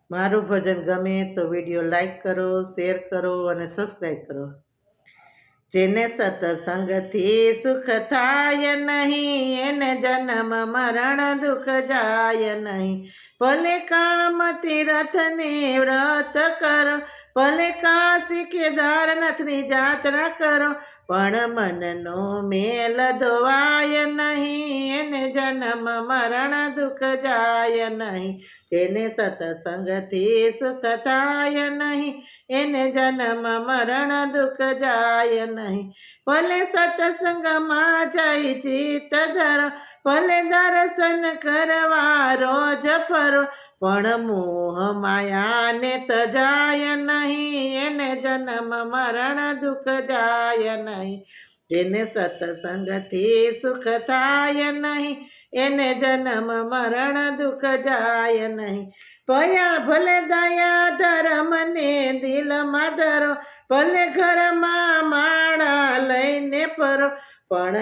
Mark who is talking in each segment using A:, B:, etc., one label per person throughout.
A: મારું ભજન ગમે તો વિડીયો લાઈક કરો, શેર કરો અને સબસ્ક્રાઈબ કરો. જેને સત્સંગથી સુખ થાય નહીં, એને જન્મ મરણ દુઃખ જાય નહીં. ભલે કામ તીરથની વ્રત કરો, ભલે કાશી કેદારનાથની જાત્રા કરો, પણ મનનો મેલ ધોવાય નહીં, એને જન્મ મરણ દુઃખ જાય નહીં. જેને સત્સંગથી સુખ થાય નહીં, એને જન્મ મરણ દુઃખ જાય નહીં. ભલે સત્સંગમાં જઈ ચિત્ત ધરો, ભલે દર્શન કરવા રોજ ફરો, પણ મોહ માયાને તજાય નહીં, એને જન્મ મરણ દુઃખ જાય નહીં. જેને સત્સંગથી સુખ થાય નહીં, એને જન્મ મરણ દુઃખ જાય નહીં. ભલે દયા ધર્મને દિલમાં ધરો, ભલે ઘરમાં માળા લઈને ફરો, પણ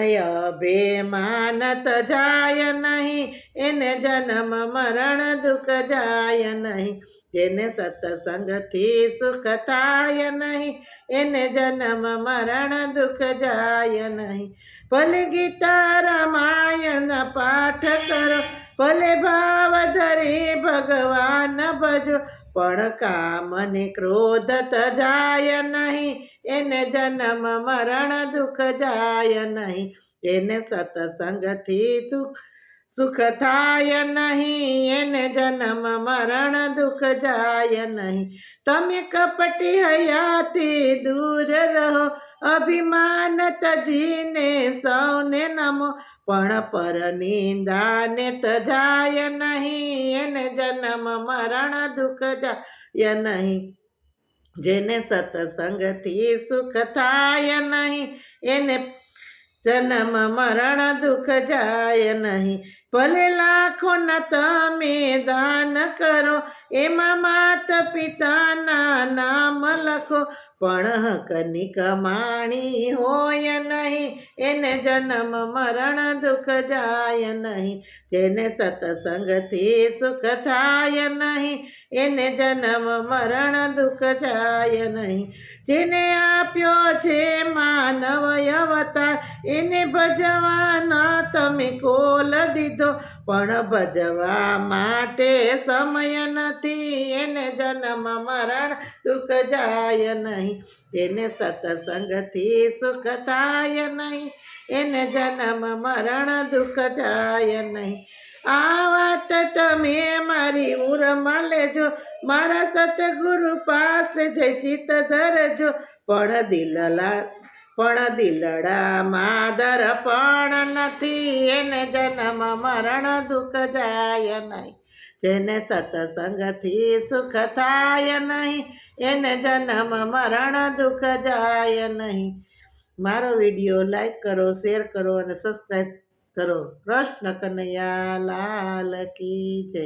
A: અભિમાન તજાય નહીં, એને જન્મ મરણ દુઃખ જાય નહીં. જેને સત્સંગથી સુખ થાય નહીં, એને જન્મ મરણ દુઃખ જાય નહીં. ભલે ગીતા રામાયણ પાઠ કરો, ભલે ભાવ ધરી ભગવાન ભજો, પણ કામ ને ક્રોધ તજાય નહીં, એને જન્મ મરણ દુઃખ જાય નહીં. એને સત્સંગથી સુખ થાય નહીં, એને જન્મ મરણ દુઃખ જાય નહીં. તમે કપટી હયાથી દૂર રહો, અભિમાન તજીને સૌને નમો, પણ પર નિંદાને તજાય નહીં, એને જન્મ મરણ દુઃખ જાય નહીં. જેને સત્સંગથી સુખ થાય નહીં, એને જન્મ મરણ દુઃખ જાય નહીં. ભલે લાખોના તમે દાન કરો, એમાં માતા પિતાના નામ લખો, પણ હકની કમાણી હોય નહીં, એને જન્મ મરણ દુઃખ જાય નહીં. જેને સત્સંગથી સુખ થાય નહીં, એને જન્મ મરણ દુઃખ જાય નહીં. જેને આપ્યો છે માનવ અવતાર, એને ભજવાના તમે કોલ દીધો, પણ ભજવા માટે સમય નથી, એને જન્મ મરણ દુઃખ જાય નહીં. જેને સત્સંગથી સુખ થાય નહીં, એને જન્મ મરણ દુઃખ જાય નહીં. આ વાત તમે મારી ઉરમાં લેજો, મારા સતગુરુ પાસે જઈ ચિત્ત ધરજો, પણ દિલડામાં દર્પણ નથી, એને જન્મ મરણ દુઃખ જાય નહીં. જેને સત્સંગથી સુખ થાય નહીં, એને જન્મ મરણ દુઃખ જાય નહીં. મારો વિડીયો લાઈક કરો, શેર કરો અને સબસ્ક્રાઈબ કરો. કૃષ્ણ કનૈયા લાલ કી જય.